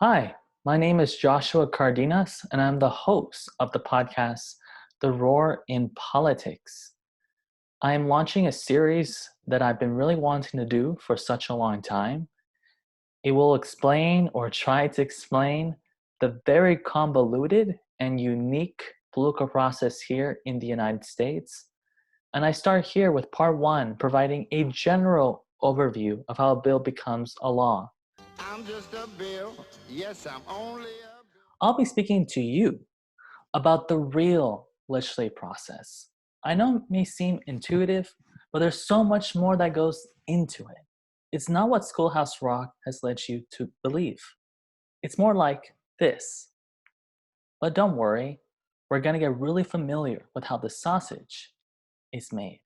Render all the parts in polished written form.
Hi, my name is Joshua Cardenas, and I'm the host of the podcast, The Roar in Politics. I am launching a series that I've been really wanting to do for such a long time. It will explain or try to explain the very convoluted and unique political process here in the United States. And I start here with part one, providing a general overview of how a bill becomes a law. I'm just a bill. Yes, I'm only a bill. I'll be speaking to you about the real legislative process. I know it may seem intuitive, but there's so much more that goes into it. It's not what Schoolhouse Rock has led you to believe. It's more like this. But don't worry, we're going to get really familiar with how the sausage is made.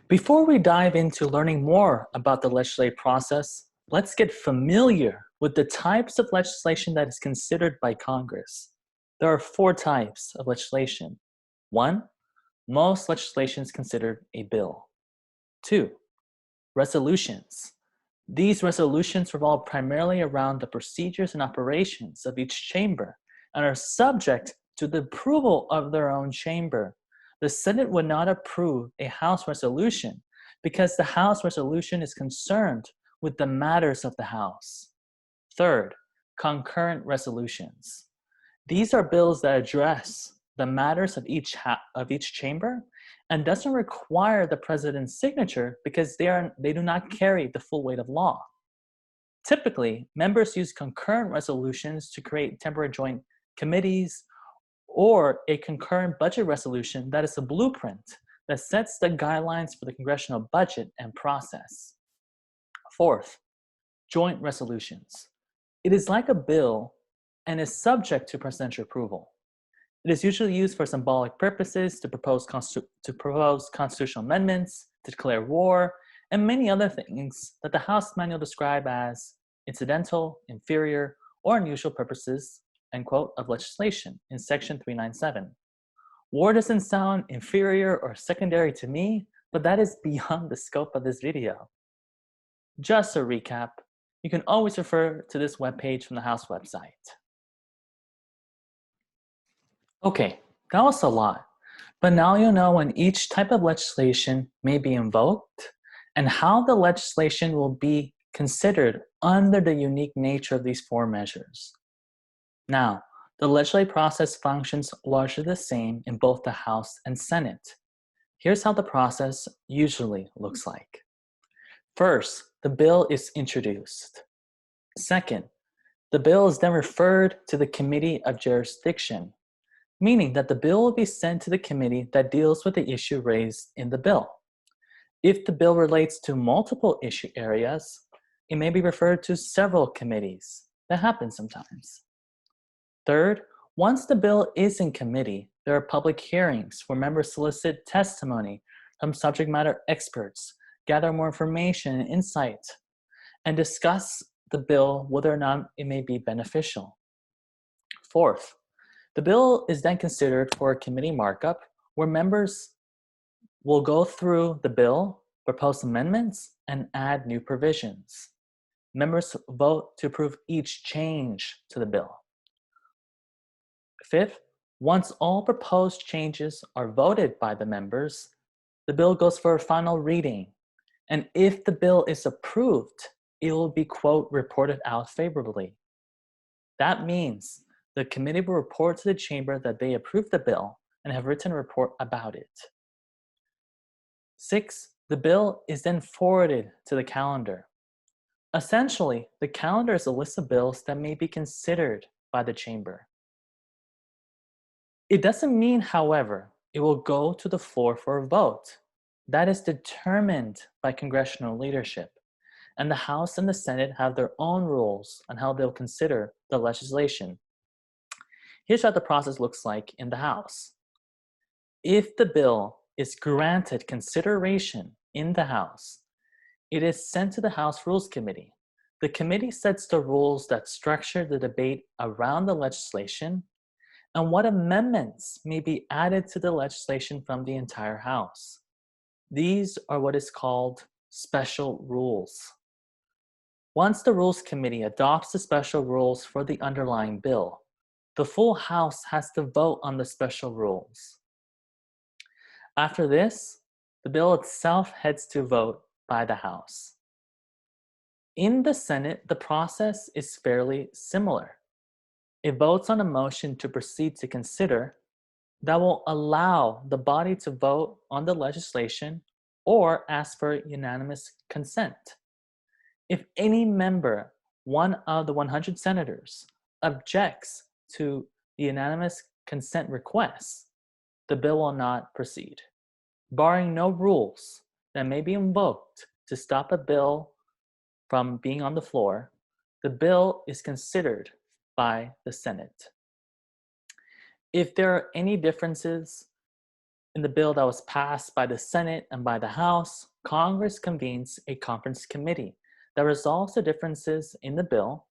Before we dive into learning more about the legislative process, let's get familiar with the types of legislation that is considered by Congress. There are four types of legislation. One, most legislation is considered a bill. Two, resolutions. These resolutions revolve primarily around the procedures and operations of each chamber and are subject to the approval of their own chamber. The Senate would not approve a House resolution because the House resolution is concerned with the matters of the House. Third, concurrent resolutions. These are bills that address the matters of each chamber and doesn't require the president's signature because they do not carry the full weight of law. Typically, members use concurrent resolutions to create temporary joint committees or a concurrent budget resolution that is a blueprint that sets the guidelines for the congressional budget and process. Fourth, joint resolutions. It is like a bill and is subject to presidential approval. It is usually used for symbolic purposes to propose constitutional amendments, to declare war, and many other things that the House manual describes as incidental, inferior, or unusual purposes, end quote, of legislation in section 397. War doesn't sound inferior or secondary to me, but that is beyond the scope of this video. Just a recap, you can always refer to this webpage from the House website. Okay, that was a lot, but now you know when each type of legislation may be invoked and how the legislation will be considered under the unique nature of these four measures. Now, the legislative process functions largely the same in both the House and Senate. Here's how the process usually looks like. First, the bill is introduced. Second, the bill is then referred to the committee of jurisdiction, meaning that the bill will be sent to the committee that deals with the issue raised in the bill. If the bill relates to multiple issue areas, it may be referred to several committees. That happens sometimes. Third, once the bill is in committee, there are public hearings where members solicit testimony from subject matter experts, gather more information and insight, and discuss the bill whether or not it may be beneficial. Fourth, the bill is then considered for a committee markup where members will go through the bill, propose amendments, and add new provisions. Members vote to approve each change to the bill. Fifth, once all proposed changes are voted by the members, the bill goes for a final reading. And if the bill is approved, it will be, quote, reported out favorably. That means the committee will report to the chamber that they approved the bill and have written a report about it. 6, the bill is then forwarded to the calendar. Essentially, the calendar is a list of bills that may be considered by the chamber. It doesn't mean, however, it will go to the floor for a vote. That is determined by congressional leadership, and the House and the Senate have their own rules on how they'll consider the legislation. Here's what the process looks like in the House. If the bill is granted consideration in the House, it is sent to the House Rules Committee. The committee sets the rules that structure the debate around the legislation and what amendments may be added to the legislation from the entire House. These are what is called special rules. Once the Rules Committee adopts the special rules for the underlying bill, the full House has to vote on the special rules. After this, the bill itself heads to vote by the House. In the Senate, the process is fairly similar. It votes on a motion to proceed to consider that will allow the body to vote on the legislation or ask for unanimous consent. If any member, one of the 100 senators, objects to the unanimous consent request, the bill will not proceed. Barring no rules that may be invoked to stop a bill from being on the floor, the bill is considered by the Senate. If there are any differences in the bill that was passed by the Senate and by the House, Congress convenes a conference committee that resolves the differences in the bill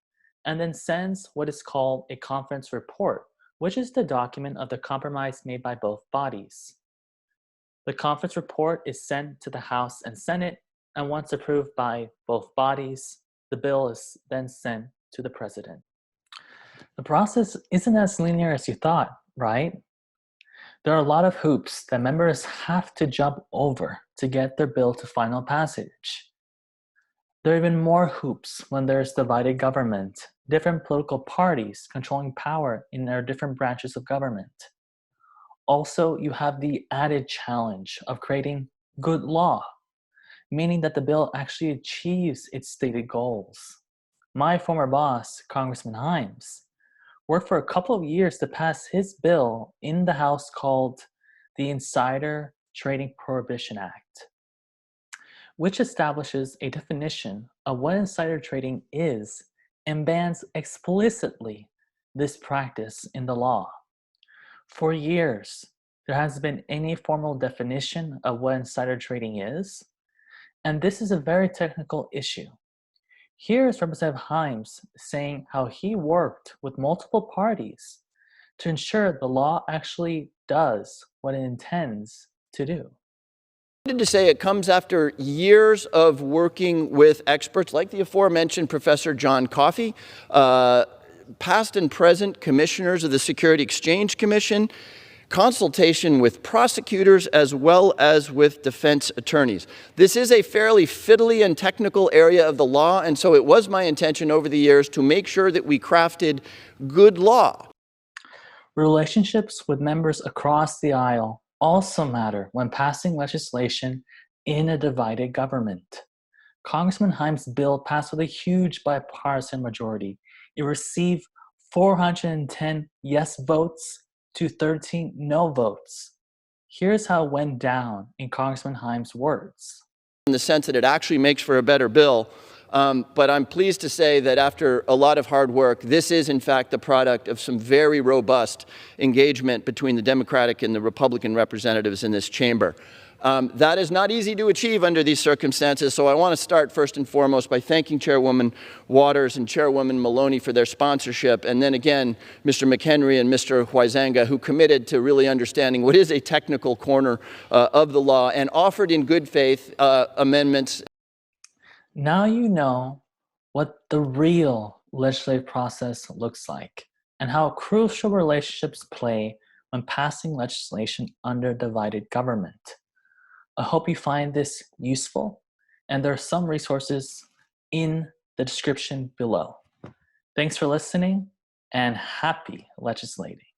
and then sends what is called a conference report, which is the document of the compromise made by both bodies. The conference report is sent to the House and Senate, and once approved by both bodies, the bill is then sent to the President. The process isn't as linear as you thought, right? There are a lot of hoops that members have to jump over to get their bill to final passage. There are even more hoops when there's divided government, different political parties controlling power in their different branches of government. Also, you have the added challenge of creating good law, meaning that the bill actually achieves its stated goals. My former boss, Congressman Himes, worked for a couple of years to pass his bill in the House called the Insider Trading Prohibition Act, which establishes a definition of what insider trading is and bans explicitly this practice in the law. For years, there hasn't been any formal definition of what insider trading is, and this is a very technical issue. Here is Representative Himes saying how he worked with multiple parties to ensure the law actually does what it intends to do. I wanted to say it comes after years of working with experts like the aforementioned Professor John Coffey, past and present commissioners of the Security Exchange Commission, consultation with prosecutors as well as with defense attorneys. This is a fairly fiddly and technical area of the law, and so it was my intention over the years to make sure that we crafted good law. Relationships with members across the aisle also matter when passing legislation in a divided government. Congressman Himes' bill passed with a huge bipartisan majority. It received 410 yes votes to 13 no votes. Here's how it went down in Congressman Himes' words. In the sense that it actually makes for a better bill, but I'm pleased to say that after a lot of hard work, this is in fact the product of some very robust engagement between the Democratic and the Republican representatives in this chamber. That is not easy to achieve under these circumstances, so I want to start first and foremost by thanking Chairwoman Waters and Chairwoman Maloney for their sponsorship, and then again Mr. McHenry and Mr. Huizanga, who committed to really understanding what is a technical corner of the law and offered in good faith amendments. Now you know what the real legislative process looks like and how crucial relationships play when passing legislation under divided government. I hope you find this useful, and there are some resources in the description below. Thanks for listening, and happy legislating.